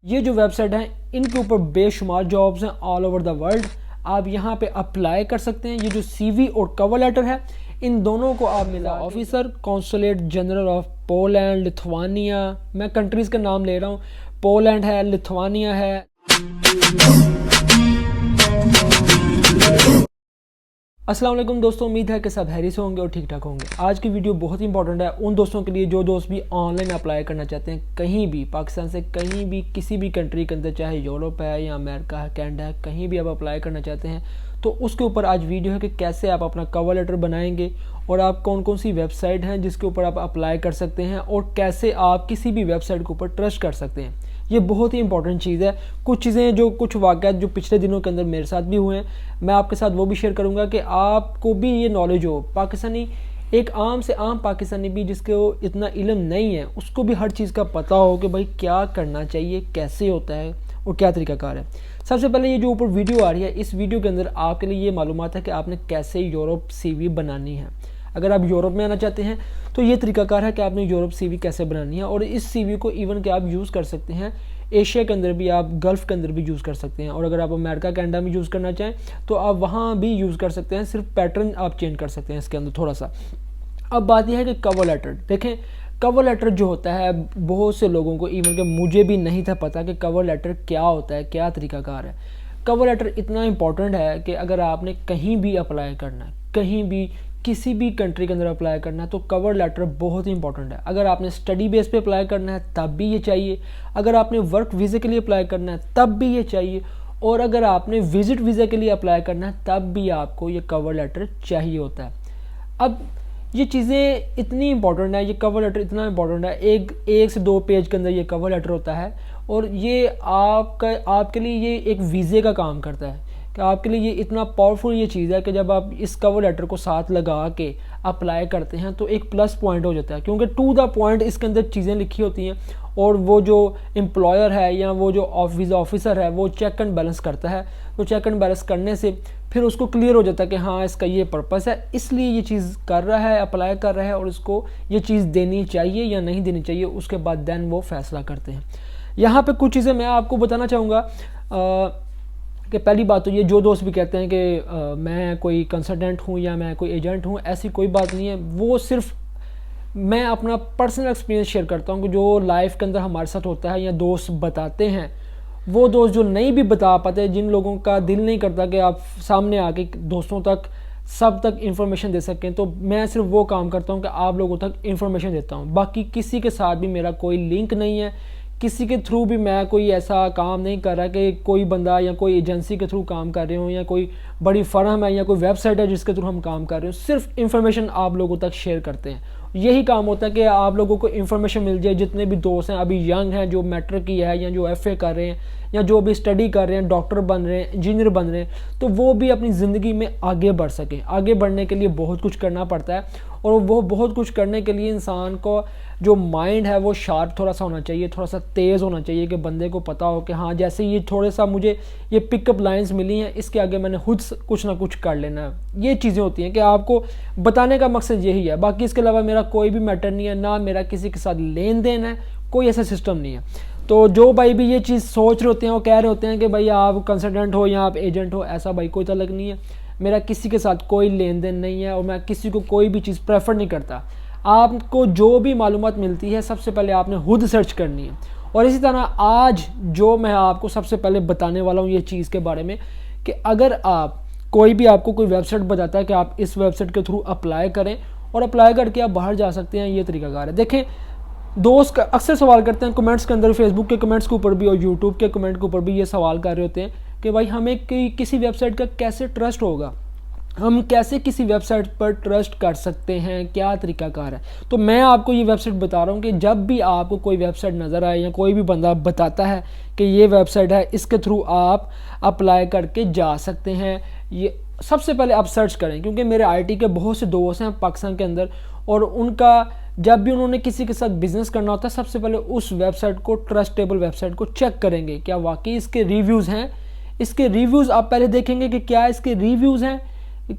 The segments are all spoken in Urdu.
یہ جو ویب سائٹ ہیں ان کے اوپر بے شمار جابز ہیں آل اوور دا ورلڈ. آپ یہاں پہ اپلائی کر سکتے ہیں. یہ جو سی وی اور کور لیٹر ہے ان دونوں کو آپ ملا officer consulate general of Poland Lithuania, میں کنٹریز کا نام لے رہا ہوں، پولینڈ ہے، لتھوانیا ہے. السلام علیکم دوستوں، امید ہے کہ سب خیریت سے ہوں گے اور ٹھیک ٹھاک ہوں گے. آج کی ویڈیو بہت ہی امپورٹنٹ ہے ان دوستوں کے لیے جو دوست بھی آن لائن اپلائی کرنا چاہتے ہیں کہیں بھی پاکستان سے، کہیں بھی کسی بھی کنٹری کے اندر، چاہے یورپ ہے یا امریکہ ہے، کینیڈا ہے، کہیں بھی آپ اپلائی کرنا چاہتے ہیں تو اس کے اوپر آج ویڈیو ہے کہ کیسے آپ اپنا کور لیٹر بنائیں گے اور آپ کون کون سی ویب سائٹ ہیں جس کے اوپر آپ اپلائی کر سکتے ہیں اور کیسے آپ کسی بھی ویب سائٹ کے اوپر ٹرسٹ کر سکتے ہیں. یہ بہت ہی امپورٹنٹ چیز ہے. کچھ چیزیں کچھ واقعات جو پچھلے دنوں کے اندر میرے ساتھ بھی ہوئے ہیں میں آپ کے ساتھ وہ بھی شیئر کروں گا کہ آپ کو بھی یہ نالج ہو. پاکستانی ایک عام سے عام پاکستانی بھی جس کو اتنا علم نہیں ہے اس کو بھی ہر چیز کا پتہ ہو کہ بھائی کیا کرنا چاہیے، کیسے ہوتا ہے اور کیا طریقہ کار ہے. سب سے پہلے یہ جو اوپر ویڈیو آ رہی ہے اس ویڈیو کے اندر آپ کے لیے یہ معلومات ہے کہ آپ نے کیسے یورپ سی وی بنانی ہے. اگر آپ یورپ میں آنا چاہتے ہیں تو یہ طریقہ کار ہے کہ آپ نے یورپ سی وی کیسے بنانی ہے. اور اس سی وی کو ایون کہ آپ یوز کر سکتے ہیں ایشیا کے اندر بھی، آپ گلف کے اندر بھی یوز کر سکتے ہیں. اور اگر آپ امریکہ کینیڈا میں یوز کرنا چاہیں تو آپ وہاں بھی یوز کر سکتے ہیں، صرف پیٹرن آپ چینج کر سکتے ہیں اس کے اندر تھوڑا سا. اب بات یہ ہے کہ کور لیٹر دیکھیں. کور لیٹر جو ہوتا ہے بہت سے لوگوں کو، ایون کہ مجھے بھی نہیں تھا پتہ کہ کور لیٹر کیا ہوتا ہے، کیا طریقہ کار ہے. کور لیٹر اتنا امپورٹنٹ ہے کہ اگر آپ نے کہیں بھی اپلائی کرنا ہے، کہیں بھی کسی بھی کنٹری کے اندر اپلائی کرنا ہے تو کور لیٹر بہت ہی امپورٹنٹ ہے. اگر آپ نے اسٹڈی بیس پہ اپلائی کرنا ہے تب بھی یہ چاہیے، اگر آپ نے ورک ویزے کے لیے اپلائی کرنا ہے تب بھی یہ چاہیے، اور اگر آپ نے وزٹ ویزے کے لیے اپلائی کرنا ہے تب بھی آپ کو یہ کور لیٹر چاہیے ہوتا ہے. اب یہ چیزیں اتنی امپورٹنٹ ہے، یہ کور لیٹر اتنا امپورٹنٹ ہے، ایک سے دو پیج کے اندر یہ کور لیٹر ہوتا ہے. اور یہ آپ کے لیے یہ ایک ویزے کا کام کرتا ہے کہ آپ کے لیے یہ اتنا پاورفل یہ چیز ہے کہ جب آپ اس کور لیٹر کو ساتھ لگا کے اپلائی کرتے ہیں تو ایک پلس پوائنٹ ہو جاتا ہے، کیونکہ ٹو دا پوائنٹ اس کے اندر چیزیں لکھی ہوتی ہیں اور وہ جو امپلائر ہے یا وہ جو ویزا آفیسر ہے وہ چیک اینڈ بیلنس کرتا ہے. تو چیک اینڈ بیلنس کرنے سے پھر اس کو کلیئر ہو جاتا ہے کہ ہاں اس کا یہ پرپس ہے، اس لیے یہ چیز کر رہا ہے، اپلائی کر رہا ہے اور اس کو یہ چیز دینی چاہیے یا نہیں دینی چاہیے. اس کے بعد دین وہ فیصلہ کرتے ہیں. یہاں پہ کچھ چیزیں میں آپ کو بتانا چاہوں گا کہ پہلی بات تو یہ جو دوست بھی کہتے ہیں کہ میں کوئی کنسلٹنٹ ہوں یا میں کوئی ایجنٹ ہوں، ایسی کوئی بات نہیں ہے. وہ صرف میں اپنا پرسنل ایکسپیرینس شیئر کرتا ہوں کہ جو لائف کے اندر ہمارے ساتھ ہوتا ہے یا دوست بتاتے ہیں. وہ دوست جو نہیں بھی بتا پاتے، جن لوگوں کا دل نہیں کرتا کہ آپ سامنے آ کے دوستوں تک سب تک انفارمیشن دے سکیں، تو میں صرف وہ کام کرتا ہوں کہ آپ لوگوں تک انفارمیشن دیتا ہوں. باقی کسی کے ساتھ بھی میرا کوئی لنک نہیں ہے، کسی کے تھرو بھی میں کوئی ایسا کام نہیں کر رہا کہ کوئی بندہ یا کوئی ایجنسی کے تھرو کام کر رہے ہوں یا کوئی بڑی فرم ہے یا کوئی ویب سائٹ ہے جس کے تھرو ہم کام کر رہے ہوں. صرف انفارمیشن آپ لوگوں تک شیئر کرتے ہیں. یہی کام ہوتا ہے کہ آپ لوگوں کو انفارمیشن مل جائے. جتنے بھی دوست ہیں ابھی ینگ ہیں، جو میٹرک کی ہے یا جو ایف اے کر رہے ہیں یا جو بھی اسٹڈی کر رہے ہیں، ڈاکٹر بن رہے ہیں، انجینئر بن رہے ہیں، تو وہ بھی اپنی زندگی میں آگے بڑھ سکیں. آگے بڑھنے کے لیے بہت کچھ کرنا پڑتا ہے اور وہ بہت کچھ کرنے کے لیے انسان کو جو مائنڈ ہے وہ شارپ تھوڑا سا ہونا چاہیے، تھوڑا سا تیز ہونا چاہیے کہ بندے کو پتہ ہو کہ ہاں جیسے یہ تھوڑا سا مجھے یہ پک اپ لائنز ملی ہیں، اس کے آگے میں نے خود کچھ نہ کچھ کر لینا ہے. یہ چیزیں ہوتی ہیں کہ آپ کو بتانے کا مقصد یہی ہے. باقی اس کے علاوہ میرا کوئی بھی میٹر نہیں ہے، نہ میرا کسی کے ساتھ لین دین ہے، کوئی ایسا سسٹم نہیں ہے. تو جو بھائی بھی یہ چیز سوچ رہے ہوتے ہیں وہ کہہ رہے ہوتے ہیں کہ بھائی آپ کنسلٹنٹ ہو یا آپ ایجنٹ ہو، ایسا بھائی کوئی تعلق نہیں ہے. میرا کسی کے ساتھ کوئی لین دین نہیں ہے اور میں کسی کو کوئی بھی چیز پریفر نہیں کرتا. آپ کو جو بھی معلومات ملتی ہے سب سے پہلے آپ نے خود سرچ کرنی ہے. اور اسی طرح آج جو میں آپ کو سب سے پہلے بتانے والا ہوں یہ چیز کے بارے میں کہ اگر آپ کوئی بھی آپ کو کوئی ویب سائٹ بتاتا ہے کہ آپ اس ویب سائٹ کے تھرو اپلائی کریں اور اپلائی کر کے آپ باہر جا سکتے ہیں، یہ طریقہ کار ہے. دیکھیں دوست اکثر سوال کرتے ہیں کمنٹس کے اندر، فیس بک کے کمنٹس کے اوپر بھی اور یوٹیوب کے کمنٹ کے اوپر بھی یہ سوال کر رہے ہوتے ہیں کہ بھائی ہمیں کسی ویب سائٹ کا کیسے ٹرسٹ ہوگا، ہم کیسے کسی ویب سائٹ پر ٹرسٹ کر سکتے ہیں، کیا طریقہ کار ہے. تو میں آپ کو یہ ویب سائٹ بتا رہا ہوں کہ جب بھی آپ کو کوئی ویب سائٹ نظر آئے یا کوئی بھی بندہ بتاتا ہے کہ یہ ویب سائٹ ہے، اس کے تھرو آپ اپلائی کر کے جا سکتے ہیں، یہ سب سے پہلے آپ سرچ کریں. کیونکہ میرے آئی ٹی کے بہت سے دوست ہیں پاکستان کے اندر اور ان کا جب بھی انہوں نے کسی کے ساتھ بزنس کرنا ہوتا ہے سب سے پہلے اس ویب سائٹ کو، ٹرسٹیبل ویب سائٹ کو چیک کریں گے کیا واقعی اس کے ریویوز ہیں. اس کے ریویوز آپ پہلے دیکھیں گے کہ کیا اس کے ریویوز ہیں،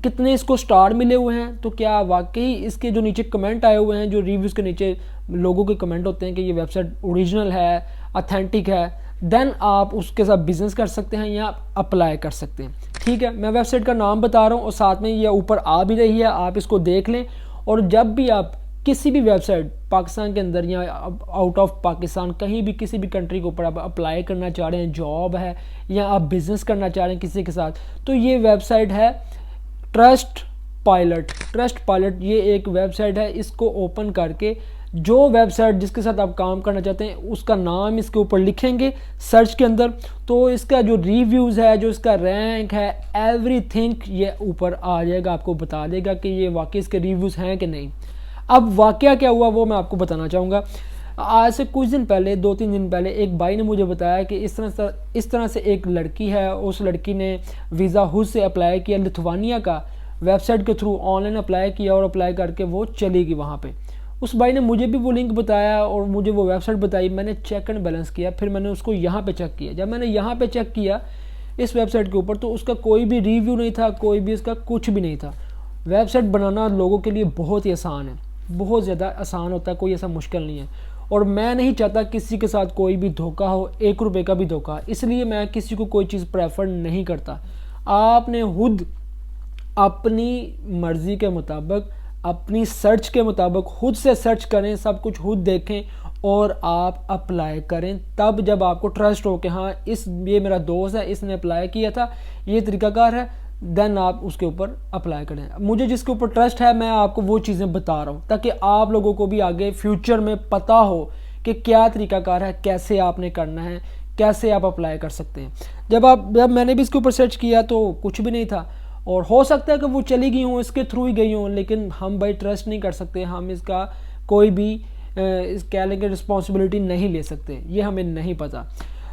کتنے اس کو سٹار ملے ہوئے ہیں، تو کیا واقعی اس کے جو نیچے کمنٹ آئے ہوئے ہیں، جو ریویوز کے نیچے لوگوں کے کمنٹ ہوتے ہیں کہ یہ ویب سائٹ اوریجنل ہے، اتھینٹک ہے، دین آپ اس کے ساتھ بزنس کر سکتے ہیں یا اپلائی کر سکتے ہیں. ٹھیک ہے, میں ویب سائٹ کا نام بتا رہا ہوں اور ساتھ میں یہ اوپر آ بھی رہی ہے, آپ اس کو دیکھ لیں. اور جب بھی آپ کسی بھی ویب سائٹ پاکستان کے اندر یا آؤٹ آف پاکستان کہیں بھی کسی بھی کنٹری کے اوپر آپ اپلائی کرنا چاہ رہے ہیں, جاب ہے یا آپ بزنس کرنا چاہ رہے ہیں کسی کے ساتھ, تو یہ ویب سائٹ ہے ٹرسٹ پائلٹ. ٹرسٹ پائلٹ یہ ایک ویب سائٹ ہے. اس کو اوپن کر کے جو ویب سائٹ جس کے ساتھ آپ کام کرنا چاہتے ہیں اس کا نام اس کے اوپر لکھیں گے سرچ کے اندر, تو اس کا جو ریویوز ہے, جو اس کا رینک ہے, ایوری تھنگ یہ اوپر آ جائے گا, آپ کو بتا دے گا کہ یہ واقعی اس کے ریویوز ہیں کہ نہیں. اب واقعہ کیا ہوا وہ میں آپ کو بتانا چاہوں گا. آج سے کچھ دن پہلے, 2-3 دن پہلے, ایک بھائی نے مجھے بتایا کہ اس طرح سے ایک لڑکی ہے, اس لڑکی نے ویزا ہج سے اپلائی کیا لتھوانیا کا, ویب سائٹ کے تھرو آن لائن اپلائی کیا اور اپلائی کر کے وہ چلی گئی وہاں پہ. اس بھائی نے مجھے بھی وہ لنک بتایا اور مجھے وہ ویب سائٹ بتائی. میں نے چیک اینڈ بیلنس کیا, پھر میں نے اس کو یہاں پہ چیک کیا. جب میں نے یہاں پہ چیک کیا اس ویب سائٹ کے اوپر, تو اس کا کوئی بھی ریویو نہیں تھا, کوئی بھی اس کا کچھ بھی نہیں تھا. ویب سائٹ بنانا لوگوں کے لیے بہت ہی آسان ہے, بہت زیادہ آسان ہوتا ہے, کوئی ایسا مشکل نہیں ہے. اور میں نہیں چاہتا کسی کے ساتھ کوئی بھی دھوکہ ہو, 1 روپے کا بھی دھوکہ, اس لیے میں کسی کو کوئی چیز پریفر نہیں کرتا. آپ نے خود اپنی مرضی کے مطابق, اپنی سرچ کے مطابق خود سے سرچ کریں, سب کچھ خود دیکھیں اور آپ اپلائی کریں. تب جب آپ کو ٹرسٹ ہو کہ ہاں یہ میرا دوست ہے, اس نے اپلائی کیا تھا, یہ طریقہ کار ہے, دین آپ اس کے اوپر اپلائی کریں. مجھے جس کے اوپر ٹرسٹ ہے میں آپ کو وہ چیزیں بتا رہا ہوں تاکہ آپ لوگوں کو بھی آگے فیوچر میں پتہ ہو کہ کیا طریقہ کار ہے, کیسے آپ نے کرنا ہے, کیسے آپ اپلائی کر سکتے ہیں. جب میں نے بھی اس کے اوپر سرچ کیا تو کچھ بھی نہیں تھا, اور ہو سکتا ہے کہ وہ چلی گئی ہوں, اس کے تھرو ہی گئی ہوں, لیکن ہم بھائی ٹرسٹ نہیں کر سکتے, ہم اس کا کوئی بھی کہہ لیں کہ رسپانسبلٹی نہیں لے سکتے, یہ ہمیں نہیں پتہ.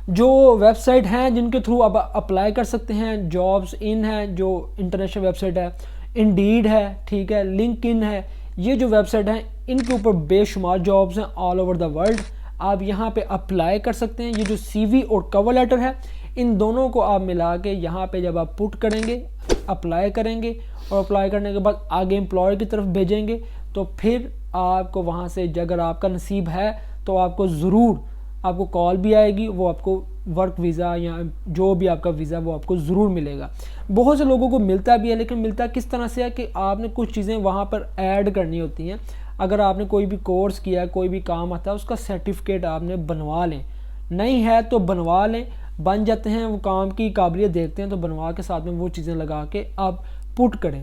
جو ویب سائٹ ہیں جن کے تھرو آپ اپلائی کر سکتے ہیں, جابس ان ہے جو انٹرنیشنل ویب سائٹ ہے, انڈیڈ ہے, ٹھیک ہے, لنک ان ہے, یہ جو ویب سائٹ ہیں ان کے اوپر بے شمار جابس ہیں آل اوور دا ورلڈ. آپ یہاں پہ اپلائی کر سکتے ہیں. یہ جو سی وی اور کور لیٹر ہے ان دونوں کو آپ ملا کے یہاں پہ جب آپ پٹ کریں گے, اپلائی کریں گے, اور اپلائی کرنے کے بعد آگے امپلائر کی طرف بھیجیں گے, تو پھر آپ کو وہاں سے اگر آپ کا نصیب ہے تو آپ کو ضرور آپ کو کال بھی آئے گی, وہ آپ کو ورک ویزا یا جو بھی آپ کا ویزا وہ آپ کو ضرور ملے گا. بہت سے لوگوں کو ملتا بھی ہے, لیکن ملتا کس طرح سے ہے کہ آپ نے کچھ چیزیں وہاں پر ایڈ کرنی ہوتی ہیں. اگر آپ نے کوئی بھی کورس کیا ہے, کوئی بھی کام آتا ہے, اس کا سرٹیفکیٹ آپ نے بنوا لیں, نہیں ہے تو بنوا لیں, بن جاتے ہیں, وہ کام کی قابلیت دیکھتے ہیں تو بنوا کے ساتھ میں وہ چیزیں لگا کے آپ پٹ کریں.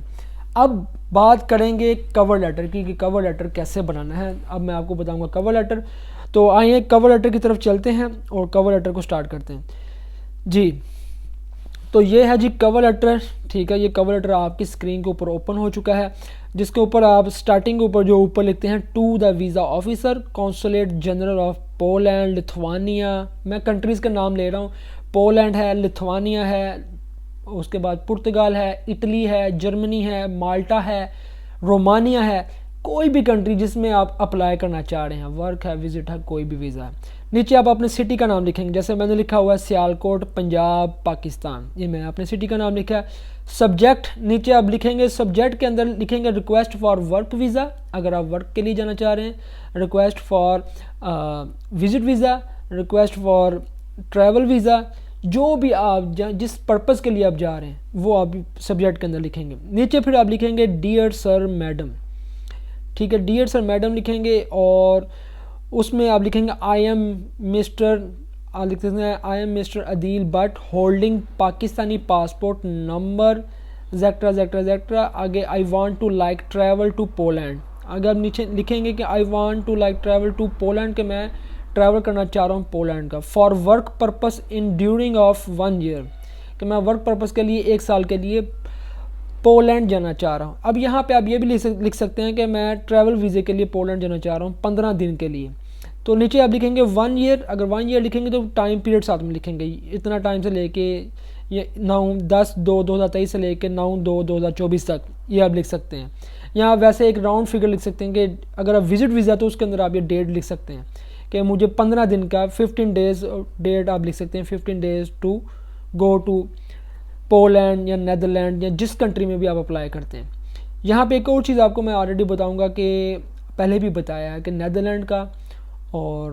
اب بات کریں گے کور لیٹر کی کہ کور لیٹر کیسے بنانا ہے. اب میں آپ کو بتاؤں گا کور لیٹر. تو آئیے کور لیٹر کی طرف چلتے ہیں اور کور لیٹر کو سٹارٹ کرتے ہیں. جی تو یہ ہے جی کور لیٹر, ٹھیک ہے. یہ کور لیٹر آپ کی اسکرین کے اوپر اوپن ہو چکا ہے, جس کے اوپر آپ سٹارٹنگ کے اوپر جو اوپر لکھتے ہیں to the visa officer consulate general of Poland Lithuania. میں کنٹریز کا نام لے رہا ہوں, پولینڈ ہے, لتھوانیا ہے, اس کے بعد پرتگال ہے, اٹلی ہے, جرمنی ہے, مالٹا ہے, رومانیا ہے, کوئی بھی کنٹری جس میں آپ اپلائی کرنا چاہ رہے ہیں, ورک ہے, وزٹ ہے, کوئی بھی ویزا ہے. نیچے آپ اپنے سٹی کا نام لکھیں گے, جیسے میں نے لکھا ہوا ہے سیالکوٹ پنجاب پاکستان, یہ میں اپنے سٹی کا نام لکھا ہے. سبجیکٹ نیچے آپ لکھیں گے, سبجیکٹ کے اندر لکھیں گے ریکویسٹ فار ورک ویزا اگر آپ ورک کے لیے جانا چاہ رہے ہیں, request for visit visa, request for travel visa, جو بھی آپ جس پرپس کے لیے آپ جا رہے ہیں وہ آپ سبجیکٹ کے اندر لکھیں گے. نیچے پھر آپ لکھیں گے ڈیئر سر میڈم, ٹھیک ہے, ڈیئر سر میڈم لکھیں گے, اور اس میں آپ لکھیں گے I am mister Adeel Butt holding Pakistani passport number زیکٹرا زیکٹرا زیکٹرا. آگے I want to like travel to Poland. اگر آپ نیچے لکھیں گے کہ I want to like travel to Poland, کہ میں ٹریول کرنا چاہ رہا ہوں پولینڈ کا, for work purpose in during of 1 year, کہ میں ورک پرپس کے لیے 1 سال کے لیے پولینڈ جانا چاہ رہا ہوں. اب یہاں پہ آپ یہ بھی لکھ سکتے ہیں کہ میں ٹریول ویزے کے لیے پولینڈ جانا چاہ رہا ہوں 15 دن کے لیے. تو نیچے آپ لکھیں گے 1 year. اگر 1 year لکھیں گے تو ٹائم پیریڈ ساتھ میں لکھیں گے, اتنا ٹائم سے لے کے 10/2/2023 سے لے کے 9/2/2024 تک, یہ آپ لکھ سکتے ہیں. یا ویسے ایک راؤنڈ فگر لکھ سکتے ہیں کہ اگر آپ وزٹ ویزا تو اس کے اندر آپ یہ ڈیٹ لکھ سکتے ہیں کہ مجھے 15 دن کا 15 days ڈیٹ آپ لکھ سکتے ہیں, 15 days to go to Poland یا نیدرلینڈ یا جس کنٹری میں بھی آپ اپلائی کرتے ہیں. یہاں پہ ایک اور چیز آپ کو میں آلریڈی بتاؤں گا کہ پہلے بھی بتایا ہے کہ نیدرلینڈ کا اور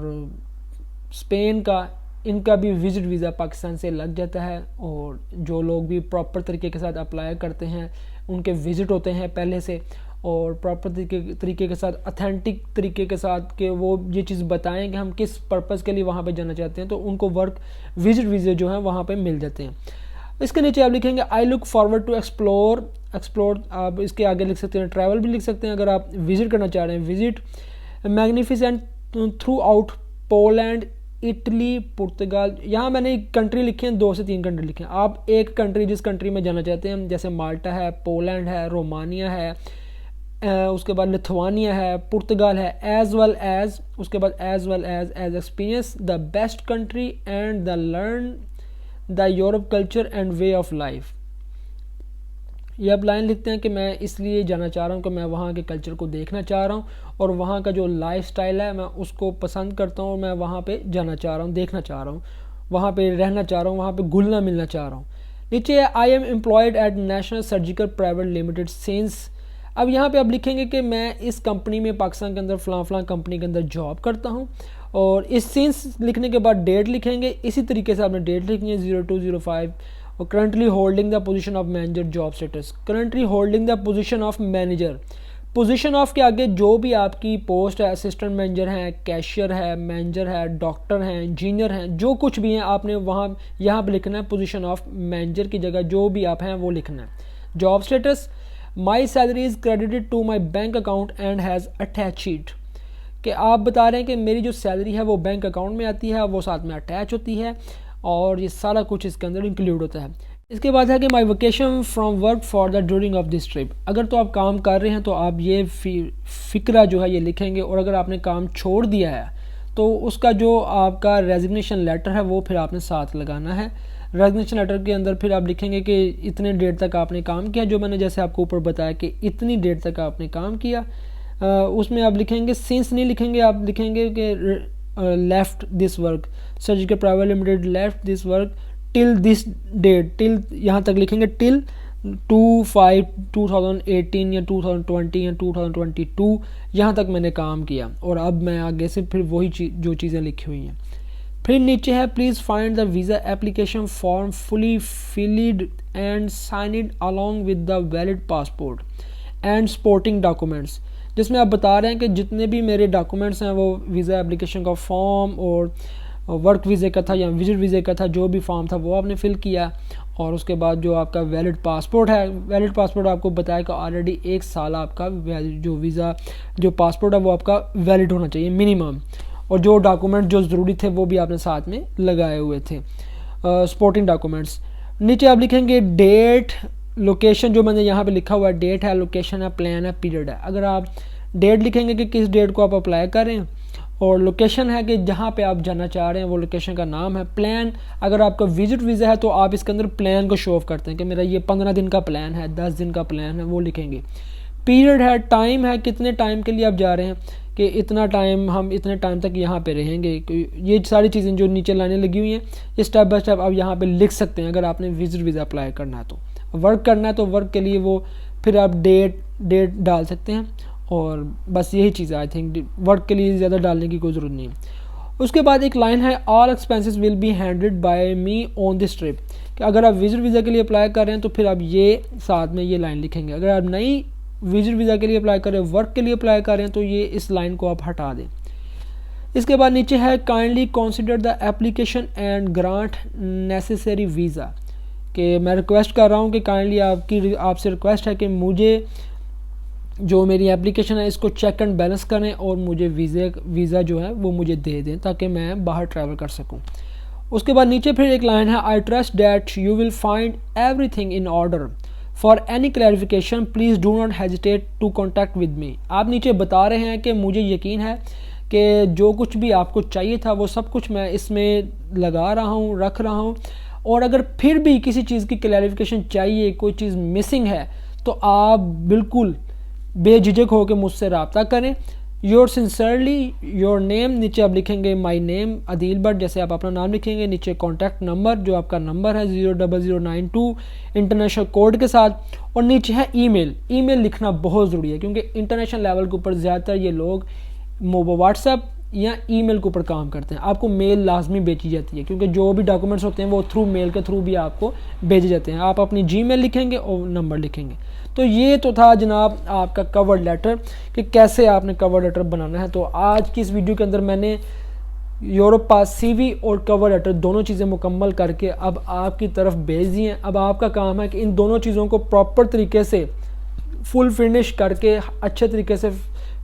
اسپین کا ان کا بھی وزٹ ویزا پاکستان سے لگ جاتا ہے، اور جو لوگ بھی پراپر طریقے کے ساتھ اپلائی کرتے ہیں ان کے وزٹ ہوتے ہیں پہلے سے، اور پراپر طریقے کے ساتھ اتھینٹک طریقے کے ساتھ کہ وہ یہ چیز بتائیں کہ ہم کس پرپس کے لیے وہاں پہ جانا چاہتے ہیں، تو ان کو ورک وزٹ ویزے جو ہیں وہاں پہ مل جاتے ہیں۔ اس کے نیچے آپ لکھیں گے آئی لک فارورڈ ٹو ایکسپلور، آپ اس کے آگے لکھ سکتے ہیں ٹریول بھی لکھ سکتے ہیں اگر آپ وزٹ کرنا چاہ رہے ہیں، visit magnificent through out Poland, Italy, Portugal. یہاں میں نے کنٹری لکھی ہیں، 2 سے 3 کنٹری لکھی ہیں، آپ ایک کنٹری جس کنٹری میں جانا چاہتے ہیں جیسے مالٹا ہے، پولینڈ ہے، رومانیہ ہے، اس کے بعد لتھوانیا ہے، پرتگال ہے، ایز ویل ایز اس کے بعد as well as experience the best country and the learn the Europe culture and way of life. یہ آپ لائن لکھتے ہیں کہ میں اس لیے جانا چاہ رہا ہوں کہ میں وہاں کے کلچر کو دیکھنا چاہ رہا ہوں، اور وہاں کا جو لائف سٹائل ہے میں اس کو پسند کرتا ہوں، اور میں وہاں پہ جانا چاہ رہا ہوں، دیکھنا چاہ رہا ہوں، وہاں پہ رہنا چاہ رہا ہوں، وہاں پہ گھلنا ملنا چاہ رہا ہوں۔ نیچے I am employed at National Surgical private Limited Sons. اب یہاں پہ آپ لکھیں گے کہ میں اس کمپنی میں پاکستان کے اندر فلاں کمپنی کے اندر جاب کرتا ہوں، اور اس سینس لکھنے کے بعد ڈیٹ لکھیں گے، اسی طریقے سے آپ نے ڈیٹ لکھنی ہے 02/05، اور currently holding the position of manager job status, currently holding the position of manager, position of کے آگے جو بھی آپ کی پوسٹ ہے، اسسٹنٹ مینیجر ہے، کیشیئر ہے، مینیجر ہے، ڈاکٹر ہیں، انجینئر ہیں، جو کچھ بھی ہیں آپ نے یہاں پہ لکھنا ہے پوزیشن آف مینیجر کی جگہ جو بھی آپ ہیں وہ لکھنا ہے۔ Job status, my salary is credited to my bank account and has attach sheet, کہ آپ بتا رہے ہیں کہ میری جو سیلری ہے وہ بینک اکاؤنٹ میں آتی ہے، وہ ساتھ میں اٹیچ ہوتی ہے، اور یہ سارا کچھ اس کے اندر انکلیوڈ ہوتا ہے۔ اس کے بعد ہے کہ my vacation from work for the during of this trip, اگر تو آپ کام کر رہے ہیں تو آپ یہ فقرہ جو ہے یہ لکھیں گے، اور اگر آپ نے کام چھوڑ دیا ہے تو اس کا جو آپ کا ریزگنیشن لیٹر ہے وہ پھر آپ نے ساتھ لگانا ہے۔ ریزگنیشن لیٹر کے اندر پھر آپ لکھیں گے کہ اتنے ڈیٹ تک آپ نے کام کیا، جو میں نے جیسے آپ کو اوپر بتایا کہ اتنی ڈیٹ تک آپ نے کام کیا، اس میں آپ لکھیں گے سنس نہیں لکھیں گے، آپ لکھیں گے کہ left this work surgical private limited left this work till this date, till یہاں تک لکھیں گے ٹل 2/5/2018 یا 2020 یا 2022، یہاں تک میں نے کام کیا، اور اب میں آگے سے پھر وہی جو چیزیں لکھی ہوئی ہیں۔ پھر نیچے ہے please find the visa application form fully filled and signed along with the valid passport and supporting documents, جس میں آپ بتا رہے ہیں کہ جتنے بھی میرے ڈاکومنٹس ہیں وہ ویزا اپلیکیشن کا فارم اور ورک ویزے کا تھا یا وزٹ ویزے کا تھا، جو بھی فارم تھا وہ آپ نے فل کیا، اور اس کے بعد جو آپ کا ویلڈ پاسپورٹ ہے، ویلڈ پاسپورٹ آپ کو بتایا کہ آلریڈی 1 سال آپ کا جو ویزا جو پاسپورٹ ہے وہ آپ کا ویلڈ ہونا چاہیے منیمم، اور جو ڈاکومنٹ جو ضروری تھے وہ بھی آپ نے ساتھ میں لگائے ہوئے تھے، سپورٹنگ ڈاکومنٹس۔ نیچے آپ لکھیں گے ڈیٹ، لوکیشن جو میں نے یہاں پہ لکھا ہوا ہے ڈیٹ ہے، لوکیشن ہے، پلان ہے، پیریڈ ہے۔ اگر آپ ڈیٹ لکھیں گے کہ کس ڈیٹ کو آپ اپلائی کر رہے ہیں، اور لوکیشن ہے کہ جہاں پہ آپ جانا چاہ رہے ہیں وہ لوکیشن کا نام ہے، پلان اگر آپ کا وزٹ ویزا ہے تو آپ اس کے اندر پلان کو شو آف کرتے ہیں کہ میرا یہ 15 دن کا پلان ہے، 10 دن کا پلان ہے، وہ لکھیں گے۔ پیریڈ ہے، ٹائم ہے، کتنے ٹائم کے لیے آپ جا رہے ہیں، کہ اتنا ٹائم ہم اتنے ٹائم تک یہاں پہ رہیں گے، یہ ساری چیزیں جو نیچے لائنیں لگی ہوئی ہیں یہ اسٹیپ بائی اسٹیپ آپ یہاں پہ لکھ سکتے ہیں اگر آپ نے وزٹ ویزا اپلائی کرنا ہے تو۔ ورک کرنا ہے تو ورک کے لیے وہ پھر آپ ڈیٹ ڈال سکتے ہیں، اور بس یہی چیز ہے۔ آئی تھنک ورک کے لیے زیادہ ڈالنے کی کوئی ضرورت نہیں ہے۔ اس کے بعد ایک لائن ہے all expenses will be handled by me on this trip, کہ اگر آپ وزٹ ویزا کے لیے اپلائی کر رہے ہیں تو پھر آپ یہ ساتھ میں یہ لائن لکھیں گے، اگر آپ نہیں وزٹ ویزا کے لیے اپلائی کر رہے ہیں، ورک کے لیے اپلائی کر رہے ہیں تو یہ اس لائن کو آپ ہٹا دیں۔ اس کے بعد نیچے ہے kindly consider the application and grant necessary visa, کہ میں ریکویسٹ کر رہا ہوں کہ کائنڈلی آپ سے ریکویسٹ ہے کہ مجھے جو میری اپلیکیشن ہے اس کو چیک اینڈ بیلنس کریں، اور مجھے ویزا جو ہے وہ مجھے دے دیں تاکہ میں باہر ٹریول کر سکوں۔ اس کے بعد نیچے پھر ایک لائن ہے I trust that you will find everything in order for any clarification please do not hesitate to contact with me. آپ نیچے بتا رہے ہیں کہ مجھے یقین ہے کہ جو کچھ بھی آپ کو چاہیے تھا وہ سب کچھ میں اس میں لگا رہا ہوں، رکھ رہا ہوں، اور اگر پھر بھی کسی چیز کی کلیریفیکیشن چاہیے، کوئی چیز مسنگ ہے تو آپ بالکل بے جھجک ہو کے مجھ سے رابطہ کریں۔ یور سنسرلی یور نیم، نیچے آپ لکھیں گے مائی نیم عدیل بٹ، جیسے آپ اپنا نام لکھیں گے، نیچے کانٹیکٹ نمبر جو آپ کا نمبر ہے 00092 انٹرنیشنل کوڈ کے ساتھ، اور نیچے ہے ای میل۔ ای میل لکھنا بہت ضروری ہے کیونکہ انٹرنیشنل لیول کے اوپر زیادہ تر یہ لوگ واٹس ایپ یا ای میل کے اوپر کام کرتے ہیں. آپ کو میل لازمی بھیجی جاتی ہے کیونکہ جو بھی ڈاکومنٹس ہوتے ہیں وہ تھرو میل کے تھرو بھی آپ کو بھیجے جاتے ہیں. آپ اپنی جی میل لکھیں گے اور نمبر لکھیں گے. تو یہ تو تھا جناب آپ کا کور لیٹر کہ کیسے آپ نے کور لیٹر بنانا ہے. تو آج کی اس ویڈیو کے اندر میں نے یورپ پاس سی وی اور کور لیٹر دونوں چیزیں مکمل کر کے اب آپ کی طرف بھیج دی ہیں. اب آپ کا کام ہے کہ ان دونوں چیزوں کو پراپر طریقے سے فل فنش کر کے اچھے طریقے سے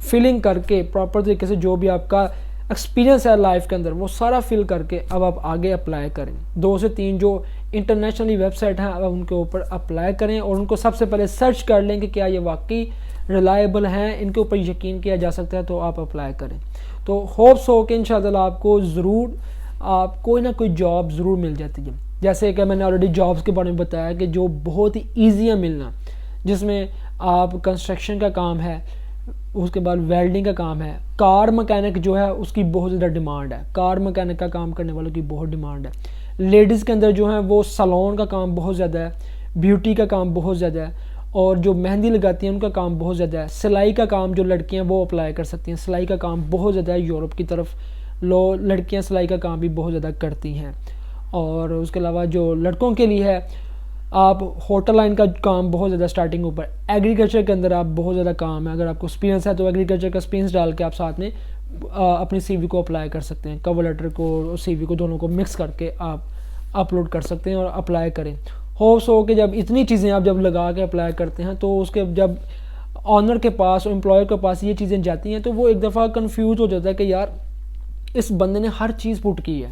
فلنگ کر کے پراپر طریقے سے جو بھی آپ کا ایکسپیرینس ہے لائف کے اندر وہ سارا فل کر کے اب آپ آگے اپلائی کریں. 2 سے 3 جو انٹرنیشنلی ویب سائٹ ہیں اب ان کے اوپر اپلائی کریں اور ان کو سب سے پہلے سرچ کر لیں کہ کیا یہ واقعی ریلائبل ہیں, ان کے اوپر یقین کیا جا سکتا ہے, تو آپ اپلائی کریں. تو ہوپس ہو کہ انشاءاللہ آپ کو ضرور کوئی نہ کوئی جاب ضرور مل جاتی ہے. جیسے کہ میں نے آلریڈی جابس کے بارے میں بتایا کہ جو بہت ہی ایزی ہے ملنا, جس میں آپ کنسٹرکشن کا کام ہے, اس کے بعد ویلڈنگ کا کام ہے, کار مکینک جو ہے اس کی بہت زیادہ ڈیمانڈ ہے, کار مکینک کا کام کرنے والوں کی بہت ڈیمانڈ ہے. لیڈیز کے اندر جو ہیں وہ سالون کا کام بہت زیادہ ہے, بیوٹی کا کام بہت زیادہ ہے, اور جو مہندی لگاتی ہیں ان کا کام بہت زیادہ ہے. سلائی کا کام جو لڑکیاں وہ اپلائی کر سکتی ہیں, سلائی کا کام بہت زیادہ ہے یورپ کی طرف. لڑکیاں سلائی کا کام بھی بہت زیادہ کرتی ہیں. اور اس کے علاوہ جو لڑکوں کے لیے ہے, آپ ہوٹل لائن کا کام بہت زیادہ سٹارٹنگ اوپر. ایگریکلچر کے اندر آپ بہت زیادہ کام ہے, اگر آپ کو ایکسپیرینس ہے تو ایگریکلچر کا ایکسپیرینس ڈال کے آپ ساتھ میں اپنی سی وی کو اپلائی کر سکتے ہیں. کور لیٹر کو اور سی وی کو دونوں کو مکس کر کے آپ اپلوڈ کر سکتے ہیں اور اپلائی کریں. ہوپس ہو کہ جب اتنی چیزیں آپ جب لگا کے اپلائی کرتے ہیں تو اس کے جب آنر کے پاس اور امپلائر کے پاس یہ چیزیں جاتی ہیں تو وہ ایک دفعہ کنفیوز ہو جاتا ہے کہ یار اس بندے نے ہر چیز پٹ کی ہے,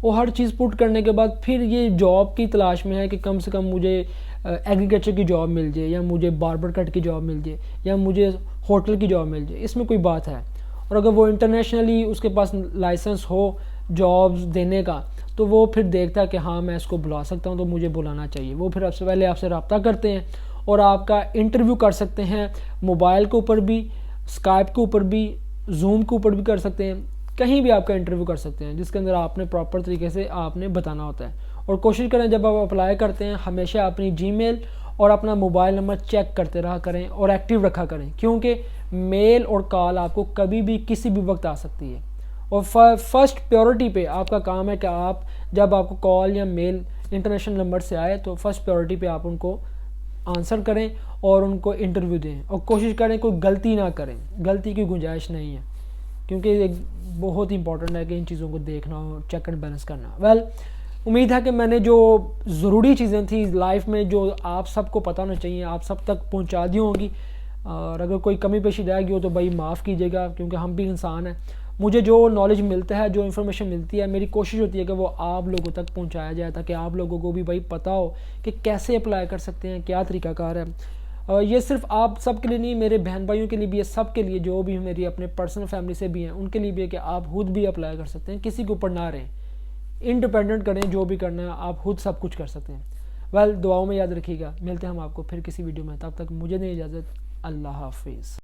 وہ ہر چیز پٹ کرنے کے بعد پھر یہ جاب کی تلاش میں ہے کہ کم سے کم مجھے ایگریکلچر کی جاب مل جائے, یا مجھے باربر کٹ کی جاب مل جائے, یا مجھے ہوٹل کی جاب مل جائے. اس میں کوئی بات ہے. اور اگر وہ انٹرنیشنلی اس کے پاس لائسنس ہو جابز دینے کا تو وہ پھر دیکھتا ہے کہ ہاں میں اس کو بلا سکتا ہوں تو مجھے بلانا چاہیے. وہ پھر آپ سے پہلے آپ سے رابطہ کرتے ہیں اور آپ کا انٹرویو کر سکتے ہیں. موبائل کے اوپر بھی, اسکائپ کے اوپر بھی, زوم کے اوپر بھی کر سکتے ہیں, کہیں بھی آپ کا انٹرویو کر سکتے ہیں جس کے اندر آپ نے پراپر طریقے سے آپ نے بتانا ہوتا ہے. اور کوشش کریں جب آپ اپلائی کرتے ہیں ہمیشہ اپنی جی میل اور اپنا موبائل نمبر چیک کرتے رہا کریں اور ایکٹیو رکھا کریں, کیونکہ میل اور کال آپ کو کبھی بھی کسی بھی وقت آ سکتی ہے. اور فرسٹ پیورٹی پہ آپ کا کام ہے کہ آپ جب آپ کو کال یا میل انٹرنیشنل نمبر سے آئے تو فرسٹ پیورٹی پہ آپ ان کو آنسر کریں اور ان کو انٹرویو دیں, اور کوشش کریں کوئی غلطی نہ کریں. غلطی کی گنجائش نہیں ہے کیونکہ ایک بہت امپورٹنٹ ہے کہ ان چیزوں کو دیکھنا اور چیک اینڈ بیلنس کرنا. امید ہے کہ میں نے جو ضروری چیزیں تھیں لائف میں جو آپ سب کو پتہ ہونا چاہیے آپ سب تک پہنچا دی ہوں گی, اور اگر کوئی کمی پیشی رہ گئی ہو تو بھائی معاف کیجیے گا کیونکہ ہم بھی انسان ہیں. مجھے جو نالج ملتا ہے, جو انفارمیشن ملتی ہے, میری کوشش ہوتی ہے کہ وہ آپ لوگوں تک پہنچایا جائے تاکہ آپ لوگوں کو بھی بھائی پتہ ہو کہ کیسے اپلائی کر سکتے ہیں, کیا طریقہ کار ہے. یہ صرف آپ سب کے لیے نہیں, میرے بہن بھائیوں کے لیے بھی ہے, سب کے لیے جو بھی میری اپنے پرسنل فیملی سے بھی ہیں ان کے لیے بھی ہے کہ آپ خود بھی اپلائی کر سکتے ہیں, کسی کے اوپر نہ رہیں, انڈیپینڈنٹ کریں, جو بھی کرنا ہے آپ خود سب کچھ کر سکتے ہیں. دعاؤں میں یاد رکھیے گا. ملتے ہیں ہم آپ کو پھر کسی ویڈیو میں, تب تک مجھے دیں اجازت. اللہ حافظ.